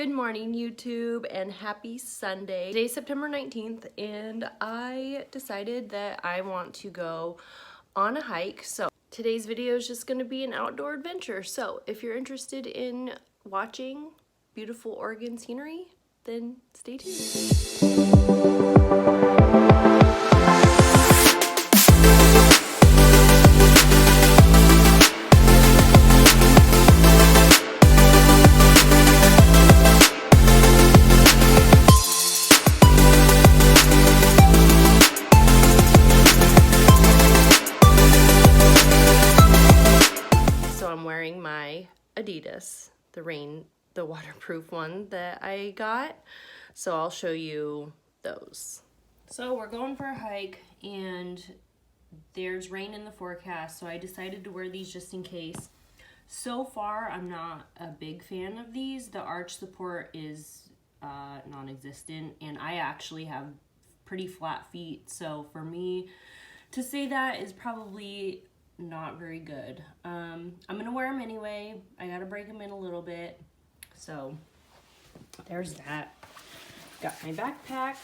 Good morning, YouTube, and happy Sunday. Today's September 19th, and I decided that I want to go on a hike. So today's video is just going to be an outdoor adventure. So if you're interested in watching beautiful Oregon scenery, then stay tuned. I'm wearing my Adidas, the waterproof one that I got. So I'll show you those. So we're going for a hike and there's rain in the forecast, so I decided to wear these just in case. So far, I'm not a big fan of these. The arch support is non-existent, and I actually have pretty flat feet, so for me to say that is probably not very good. I'm gonna wear them anyway. I gotta break them in a little bit. So there's that. Got my backpack,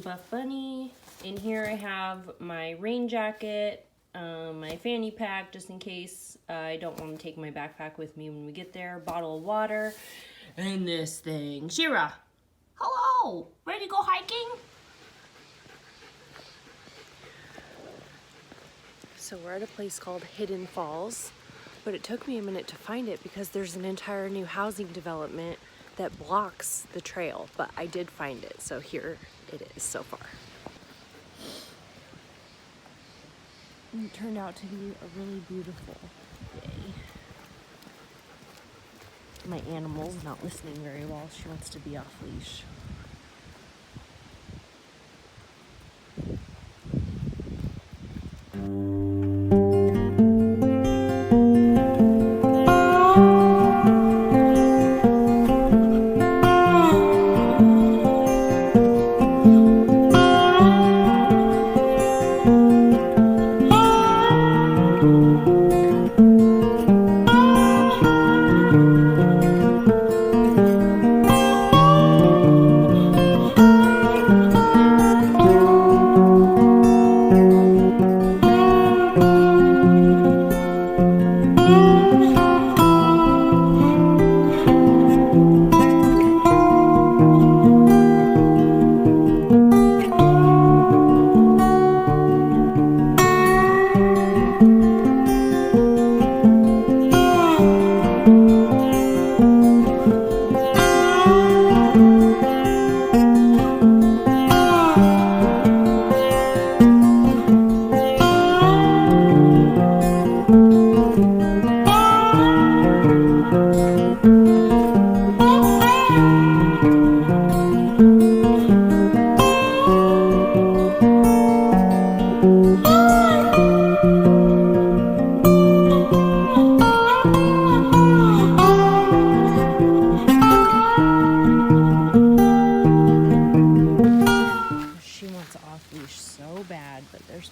Buff Bunny. In here I have my rain jacket, my fanny pack just in case I don't want to take my backpack with me when we get there, bottle of water, and this thing. Shira, hello, ready to go hiking? So we're at a place called Hidden Falls, but it took me a minute to find it because there's an entire new housing development that blocks the trail, but I did find it, so here it is so far. And it turned out to be a really beautiful day. My animal's not listening very well. She wants to be off leash.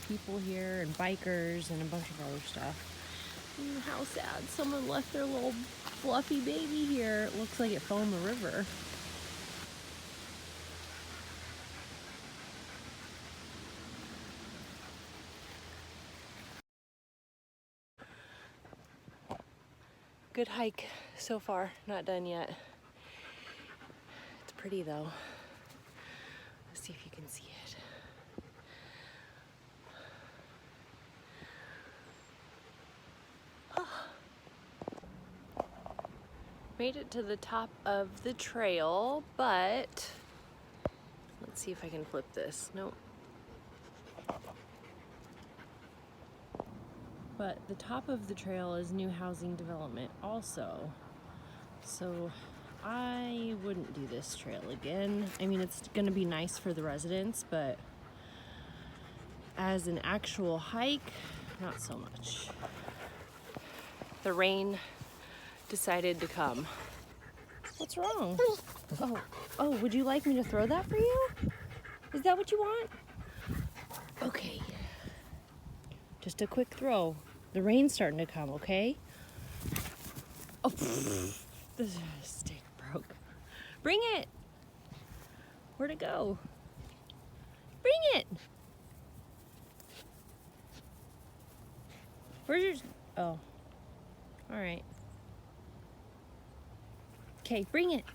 People here and bikers and a bunch of other stuff. How sad, someone left their little fluffy baby here. It looks like it fell in the river. Good hike so far, not done yet. It's pretty though. Let's see if you can see it. Made it to the top of the trail, but let's see if I can flip this. Nope. But the top of the trail is new housing development also. So I wouldn't do this trail again. I mean, it's gonna be nice for the residents, but as an actual hike, not so much. The rain decided to come. What's wrong? Oh, would you like me to throw that for you? Is that what you want? Okay. Just a quick throw. The rain's starting to come, okay? Oh, the stick broke. Bring it. Where'd it go? Bring it. Where's your... Oh. All right. Okay, bring it.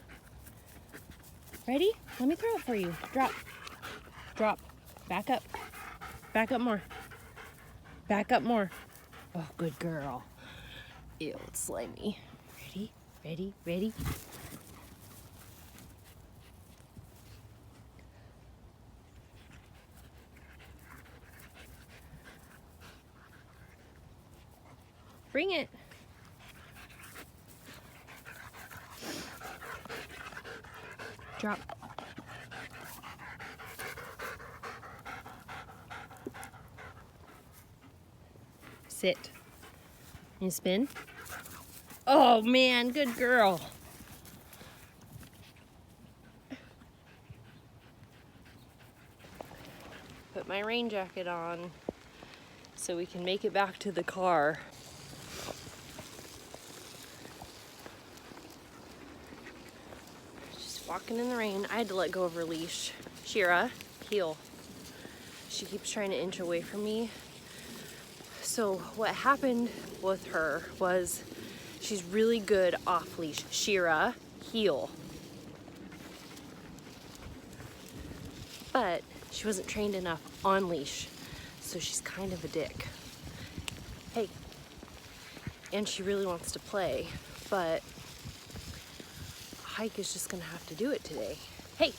Ready? Let me throw it for you. Drop. Drop. Back up. Back up more. Back up more. Oh, good girl. Ew, it's slimy. Ready? Ready? Ready? Bring it. Drop. Sit. You spin? Oh man, good girl. Put my rain jacket on so we can make it back to the car. Just walking in the rain. I had to let go of her leash. Shira, heel. She keeps trying to inch away from me. So what happened with her was she's really good off leash. Shira, heel. But she wasn't trained enough on leash, so she's kind of a dick. Hey, and she really wants to play, but Hike is just gonna have to do it today. Hey,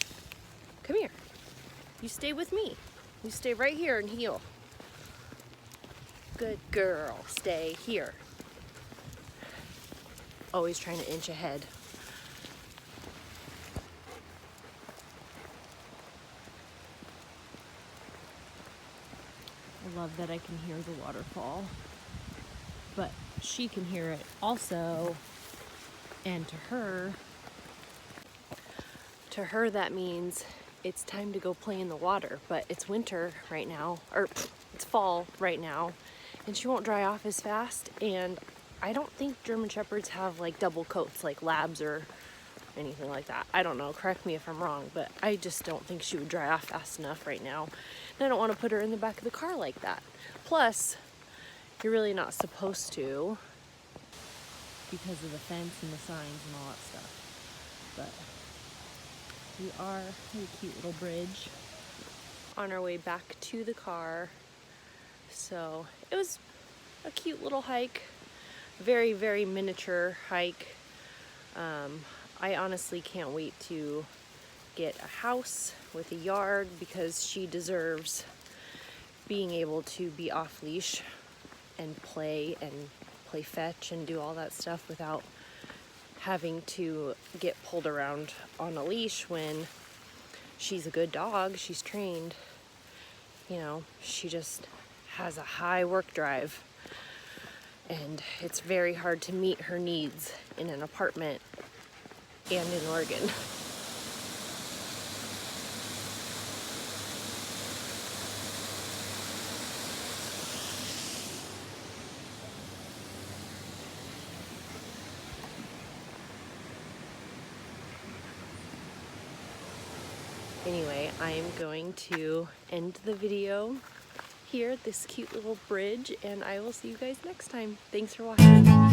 come here. You stay with me. You stay right here and heel. Good girl, stay here. Always trying to inch ahead. I love that I can hear the waterfall, but she can hear it also, and to her that means it's time to go play in the water, but it's winter right now, or it's fall right now, and she won't dry off as fast, and I don't think German Shepherds have like double coats like Labs or anything like that. I don't know, correct me if I'm wrong, but I just don't think she would dry off fast enough right now. And I don't want to put her in the back of the car like that. Plus, you're really not supposed to because of the fence and the signs and all that stuff. But we are at a cute little bridge on our way back to the car. So it was a cute little hike. Very, very miniature hike. I honestly can't wait to get a house with a yard because she deserves being able to be off leash and play fetch and do all that stuff without having to get pulled around on a leash when she's a good dog, she's trained. You know, she just has a high work drive. And it's very hard to meet her needs in an apartment and in Oregon. Anyway, I am going to end the video here at this cute little bridge, and I will see you guys next time. Thanks for watching.